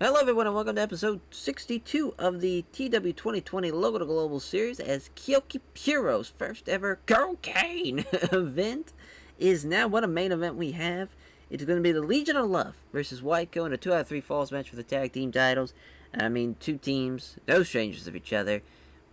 Hello everyone and welcome to episode 62 of the TEW 2020 Logo to Global series as Kyoki Puro's first ever cocaine event is now what a main event we have. It's going to be the Legion of Love versus Waiko in a 2 out of 3 falls match for the tag team titles. I mean, two teams, no strangers of each other,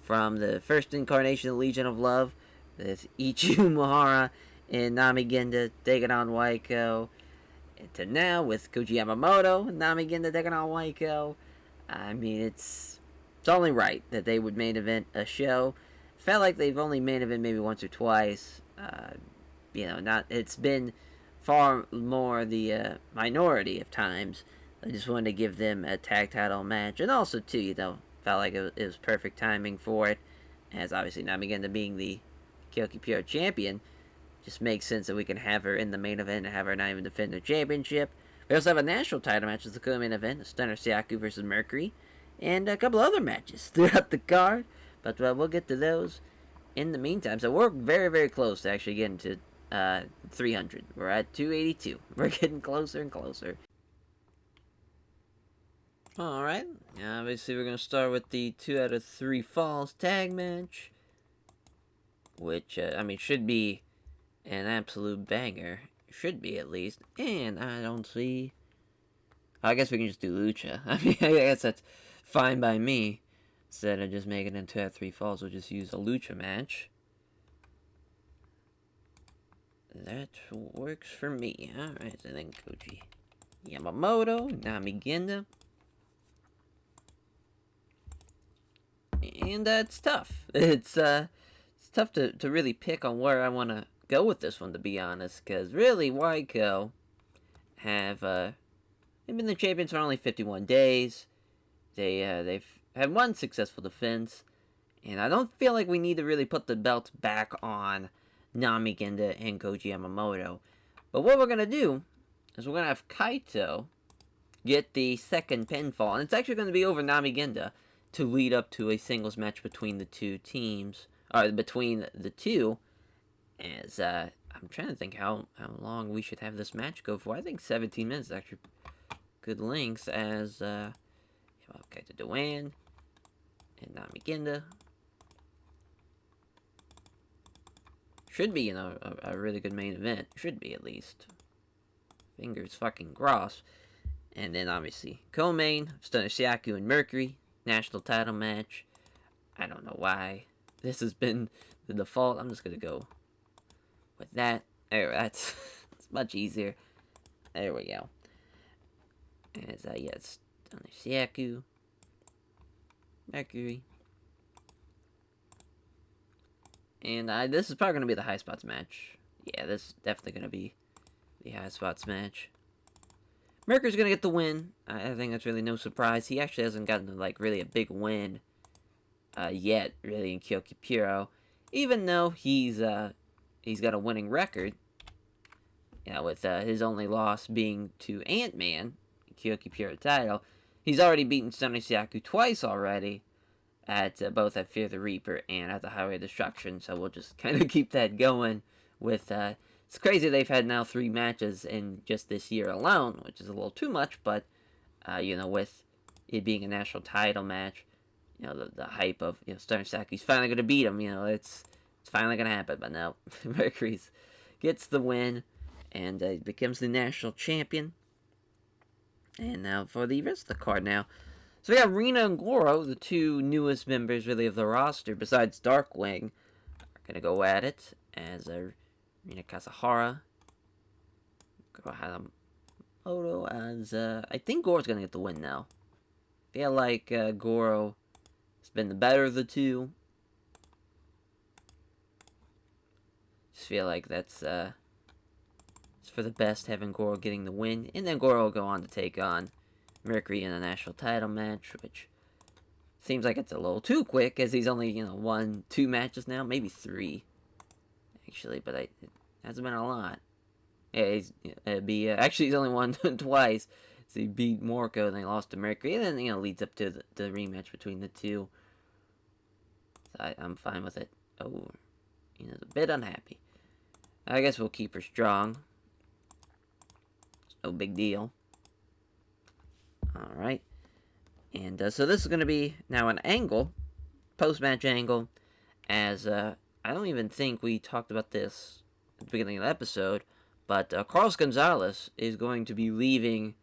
from the first incarnation of the Legion of Love with Ichi Umehara and Nami Genda taking on Waiko, to now with Koji Yamamoto and Nami Genda taking on Waiko. I mean, it's only right that they would main event a show. Felt like they've only main event maybe once or twice. Not it's been far more the minority of times. I just wanted to give them a tag title match, and also too, felt like it was perfect timing for it, as obviously Nami Genda being the Kyoki Pure champion. Just makes sense that we can have her in the main event and have her not even defend the championship. We also have a national title match as the co-main event, Stunner Siaku versus Mercury, and a couple other matches throughout the card. But we'll get to those in the meantime. So we're very, very close to actually getting to 300. We're at 282. We're getting closer and closer. Alright, obviously we're going to start with the 2 out of 3 falls tag match, which, should be an absolute banger. Should be, at least. And I don't see... I guess we can just do Lucha. I guess that's fine by me. Instead of just making it 2 out of 3 falls, we'll just use a Lucha match. That works for me. Alright, so then Koji Yamamoto, Nami Genda. And it's tough. It's tough to really pick on where I want to go with this one, to be honest, because really Waiko have they've been the champions for only 51 days. They've had one successful defense, and I don't feel like we need to really put the belts back on Nami Genda and Koji Yamamoto. But what we're gonna do is we're gonna have Kaito get the second pinfall, and it's actually gonna be over Nami Genda to lead up to a singles match between the two teams, or between the two. As I'm trying to think how long we should have this match go for. I think 17 minutes is actually good lengths, as Kaito Dewan and Nami Genda should be, a really good main event. Should be, at least. Fingers fucking crossed. And then obviously co-main, Stunner Siaku and Mercury, national title match. I don't know why this has been the default. I'm just gonna go with that. There, that's it's much easier. There we go. As yes, Stunner Siaku, Mercury, and this is probably gonna be the high spots match. Yeah, this is definitely gonna be the high spots match. Mercury's gonna get the win. I think that's really no surprise. He actually hasn't gotten really a big win yet, really, in Kyoki Puro, even though he's got a winning record. With his only loss being to Ant-Man, Kyoki Puro title. He's already beaten Stunner Siaku twice already, at both at Fear the Reaper and at the Highway of Destruction. So we'll just kind of keep that going. With it's crazy they've had now 3 matches in just this year alone, which is a little too much. But with it being a national title match, the hype of Stunner Siaku's finally going to beat him. It's finally going to happen. But no, Mercury gets the win and becomes the national champion. And now for the rest of the card now. So we got Rina and Goro, the two newest members really of the roster, besides Darkwing, are going to go at it as Rina Kasahara. Goro Hanamoto as, I think Goro's going to get the win now. I feel like Goro has been the better of the two. Just feel like that's it's for the best, having Goro getting the win, and then Goro will go on to take on Mercury in a national title match, which seems like it's a little too quick, as he's only won 2 matches now, maybe 3 actually, but it hasn't been a lot. Yeah, actually he's only won twice. So he beat Morco, then he lost to Mercury, and then leads up to the rematch between the two. So I'm fine with it. Oh, a bit unhappy. I guess we'll keep her strong. It's no big deal. Alright. And so this is going to be now an angle, post-match angle, as I don't even think we talked about this at the beginning of the episode, but Carlos Gonzalez is going to be leaving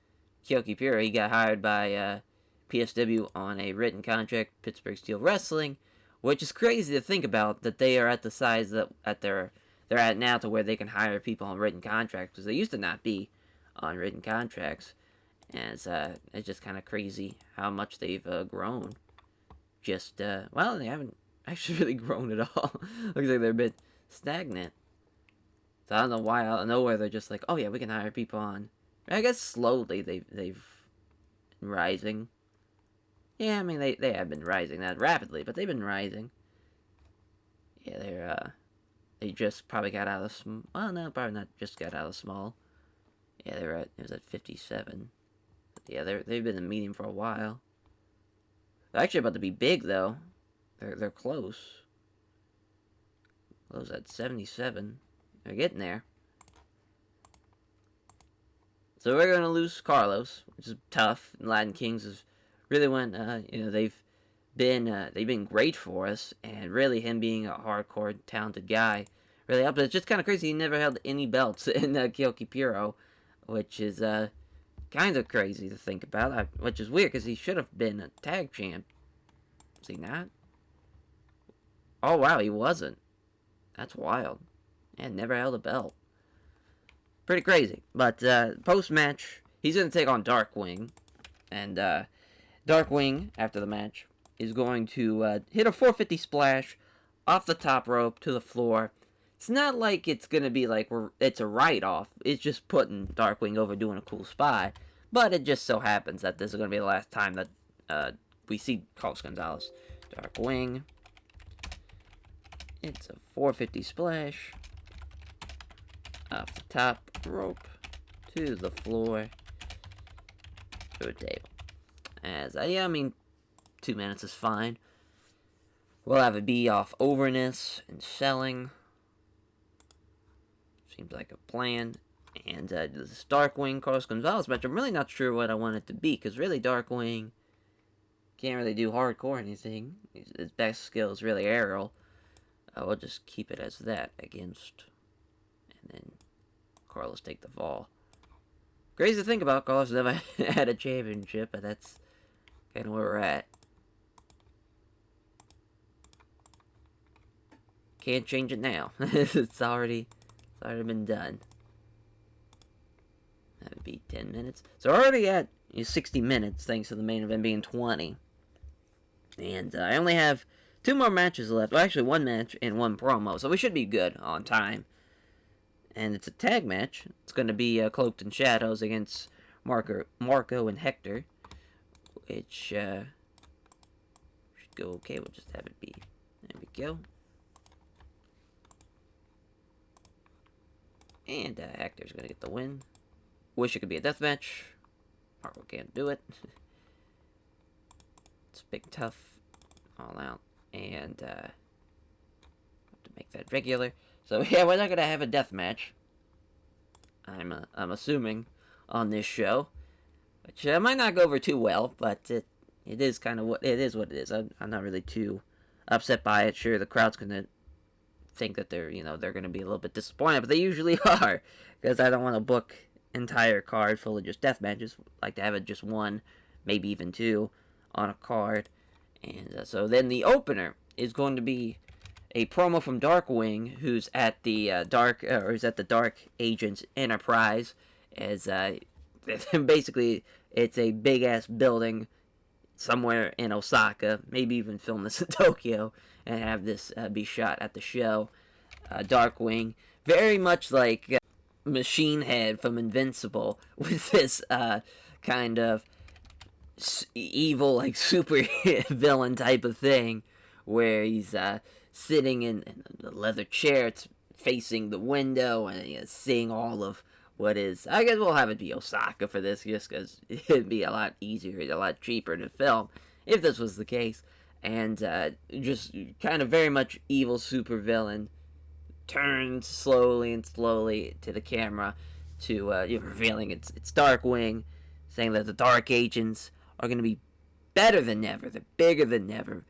Kyoki Pura. He got hired by PSW on a written contract, Pittsburgh Steel Wrestling, which is crazy to think about, that they are at the size that they're at now, to where they can hire people on written contracts, because they used to not be on written contracts. And it's just kind of crazy how much they've grown. Just well, they haven't actually really grown at all. Looks like they're a bit stagnant. So I don't know why, out of nowhere, they're just like, oh yeah, we can hire people on. I guess slowly they've been rising. Yeah, I mean they have been rising, not rapidly, but they've been rising. Yeah, they just probably got out of well, no, probably not just got out of small. Yeah, it was at 57. Yeah, they've been in medium for a while. They're actually about to be big though. They're close. Close at 77. They're getting there. So we're gonna lose Carlos, which is tough. And Latin Kings has really went. They've been great for us, and really him being a hardcore talented guy really helped. It's just kind of crazy. He never held any belts in Kyoki Puro, which is kind of crazy to think about. Which is weird because he should have been a tag champ. Is he not? Oh wow, he wasn't. That's wild. And never held a belt. Pretty crazy. But post match, he's gonna take on Darkwing, and Darkwing after the match is going to hit a 450 splash off the top rope to the floor. It's not like it's gonna be like it's a write-off. It's just putting Darkwing over, doing a cool spot. But it just so happens that this is gonna be the last time that we see Carlos Gonzalez. Darkwing. It's a 450 splash off the top rope to the floor to a table. As I mean, 2 minutes is fine. We'll have it be off overness and selling. Seems like a plan. And this Darkwing Carlos Gonzalez match, I'm really not sure what I want it to be, because really Darkwing can't really do hardcore anything. His best skill is really aerial. We'll just keep it as that against, and then Carlos take the fall. Crazy to think about. Carlos never had a championship, but that's kind of where we're at. Can't change it now. it's already been done. That would be 10 minutes. So we're already at 60 minutes, thanks to the main event being 20. And I only have 2 more matches left. Well, actually, 1 match and 1 promo, so we should be good on time. And it's a tag match. It's going to be Cloaked in Shadows against Marco and Hector, which should go okay. We'll just have it be. There we go. And Hector's going to get the win. Wish it could be a death match. Marco can't do it. It's big, tough, all out. And have to make that regular. So yeah, we're not gonna have a death match. I'm assuming on this show, which might not go over too well, but it is kind of what it is. What it is. I'm not really too upset by it. Sure, the crowd's gonna think that they're gonna be a little bit disappointed, but they usually are, because I don't want to book entire card full of just death matches. I like to have it just 1, maybe even 2 on a card. And so then the opener is going to be a promo from Darkwing, who's at the Dark Agents Enterprise. As basically, it's a big ass building somewhere in Osaka, maybe even film this in Tokyo, and have this be shot at the show. Darkwing, very much like Machine Head from Invincible, with this kind of evil, like, super villain type of thing, where he's sitting in a leather chair, it's facing the window, and seeing all of what is. I guess we'll have it be Osaka for this, just because it'd be a lot easier, a lot cheaper to film if this was the case. And just kind of very much evil super villain turns slowly to the camera to revealing it's Darkwing, saying that the Dark Agents are going to be better than ever. They're bigger than ever.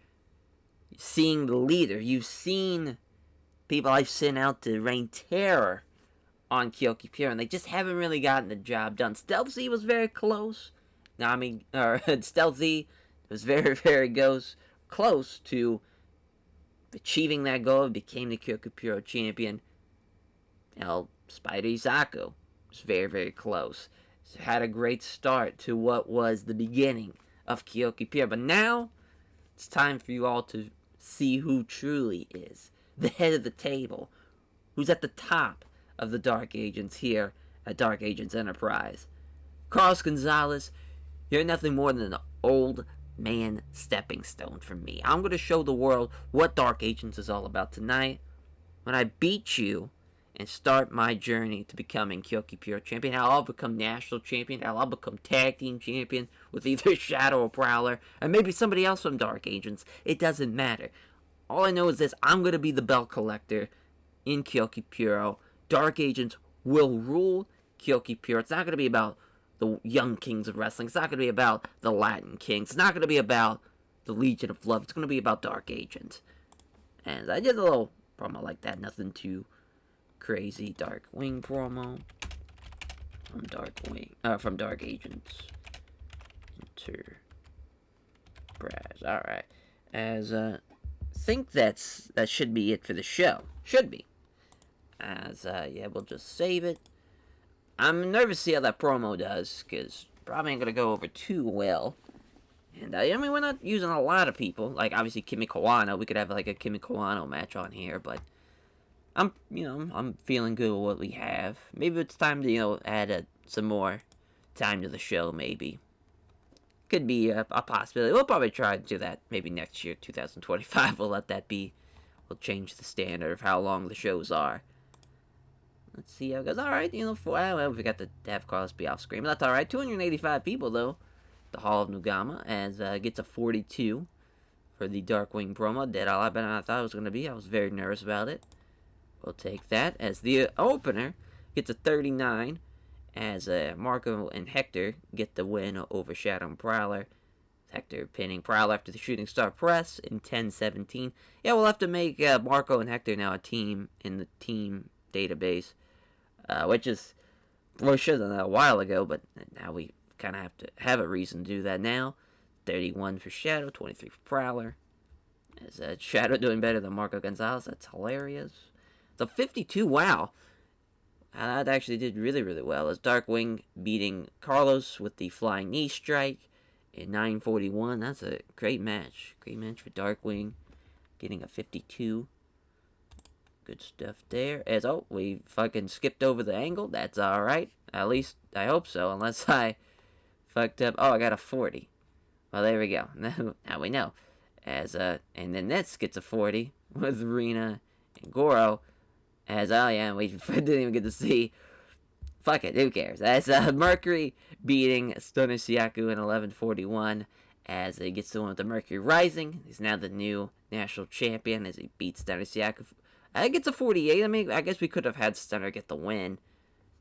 You're seeing the leader. You've seen people I've sent out to rain terror on Kyoki Pure, and they just haven't really gotten the job done. Stealth Z was very close. Stealth Z was very, very close to achieving that goal. Became the Kyoki Pure champion. Spider Izako was very, very close. So had a great start to what was the beginning of Kyoki Pure. But now, it's time for you all to see who truly is the head of the table, who's at the top of the Dark Agents here at Dark Agents Enterprise. Carlos Gonzalez, you're nothing more than an old man stepping stone for me. I'm going to show the world what Dark Agents is all about tonight when I beat you and start my journey to becoming Kyoki Pure champion. How I'll become national champion. How I'll become tag team champion with either Shadow or Prowler, or maybe somebody else from Dark Agents. It doesn't matter. All I know is this: I'm going to be the belt collector in Kyoki Pure. Dark Agents will rule Kyoki Pure. It's not going to be about the young kings of wrestling. It's not going to be about the Latin kings. It's not going to be about the Legion of Love. It's going to be about Dark Agents. And I did a little promo like that. Nothing too crazy. Dark Wing promo from Dark Agents Enterprise. All right. As think that should be it for the show. Should be. As we'll just save it. I'm nervous to see how that promo does, because probably ain't gonna go over too well. And we're not using a lot of people. Like, obviously Kimi Kawano. We could have like a Kimi Kawano match on here, but I'm feeling good with what we have. Maybe it's time to add some more time to the show. Maybe could be a possibility. We'll probably try to do that maybe next year, 2025. We'll let that be. We'll change the standard of how long the shows are. Let's see how it goes. Alright, we got to have Carlos be off screen. But that's alright. 285 people, though. The Hall of Nugama. As gets a 42 for the Darkwing promo. Did a lot better than I thought it was going to be. I was very nervous about it. We'll take that. As the opener gets a 39. As Marco and Hector get the win over Shadow and Prowler. Hector pinning Prowler after the Shooting Star Press in 10-17. Yeah, we'll have to make Marco and Hector now a team in the team database. Which is, we should have done that a while ago, but now we kind of have to have a reason to do that now. 31 for Shadow, 23 for Prowler. Is Shadow doing better than Marco Gonzalez? That's hilarious. So 52, wow. That actually did really, really well. As Darkwing beating Carlos with the Flying Knee Strike in 9:41. That's a great match. Great match for Darkwing. Getting a 52. Good stuff there. As we fucking skipped over the angle. That's alright. At least I hope so. Unless I fucked up. Oh, I got a 40. Well, there we go. Now we know. As and then Nets gets a 40 with Rena and Goro. As we didn't even get to see. Fuck it, who cares? As Mercury beating Stunner Siaku in 11:41. As he gets the one with the Mercury Rising. He's now the new national champion as he beats Stunner Siaku. I think it's a 48. I mean, I guess we could have had Stunner get the win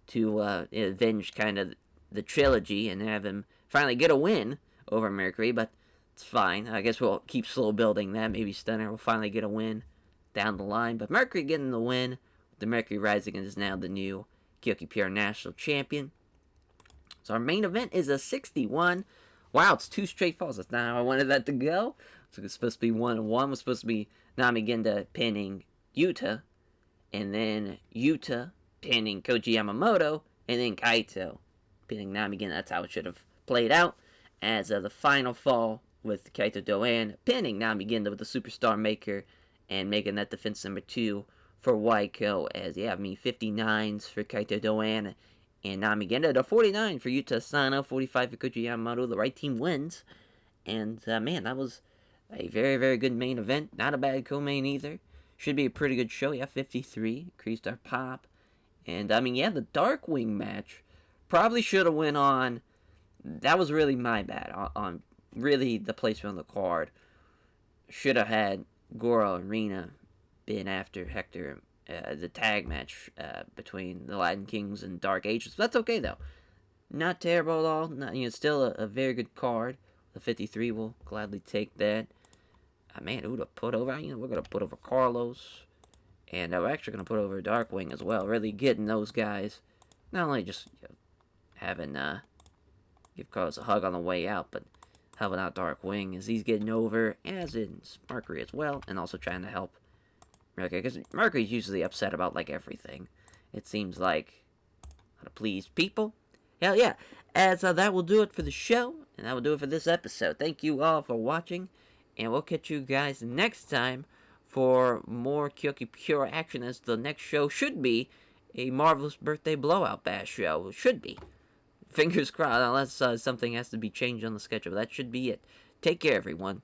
to avenge kind of the trilogy and have him finally get a win over Mercury, but it's fine. I guess we'll keep slow building that. Maybe Stunner will finally get a win down the line, but Mercury getting the win. The Mercury Rising is now the new Kyoki Pure National Champion. So our main event is a 61. Wow, it's 2 straight falls. That's not how I wanted that to go. So it's supposed to be 1-1. It was supposed to be Namigenda pinning Yuta, and then Yuta pinning Koji Yamamoto, and then Kaito pinning Namigenda. That's how it should have played out. As the final fall with Kaito Doan pinning Namigenda with the Superstar Maker and making that defense number 2 for Waiko. As 59s for Kaito Doan and Namigenda to 49 for Yuta Asano, 45 for Koji Yamamoto. The right team wins. And man, that was a very, very good main event. Not a bad co-main either. Should be a pretty good show. 53. Increased our pop. And, the Darkwing match probably should have went on. That was really my bad. On really the placement on the card. Should have had Goro and Rina been after Hector. The tag match between the Latin Kings and Dark Agents. But that's okay, though. Not terrible at all. Not, still a very good card. The 53 will gladly take that. Man, who to put over? We're going to put over Carlos. And we're actually going to put over Darkwing as well. Really getting those guys. Not only just having give Carlos a hug on the way out, but helping out Darkwing as he's getting over, as is Mercury as well, and also trying to help Mercury, because Mercury's usually upset about, like, everything. It seems like how to please people. Hell yeah. As that will do it for the show, and that will do it for this episode. Thank you all for watching, and we'll catch you guys next time for more Kyoki Pure action, as the next show should be a Marvelous Birthday Blowout Bash show. It should be. Fingers crossed, unless something has to be changed on the schedule. That should be it. Take care, everyone.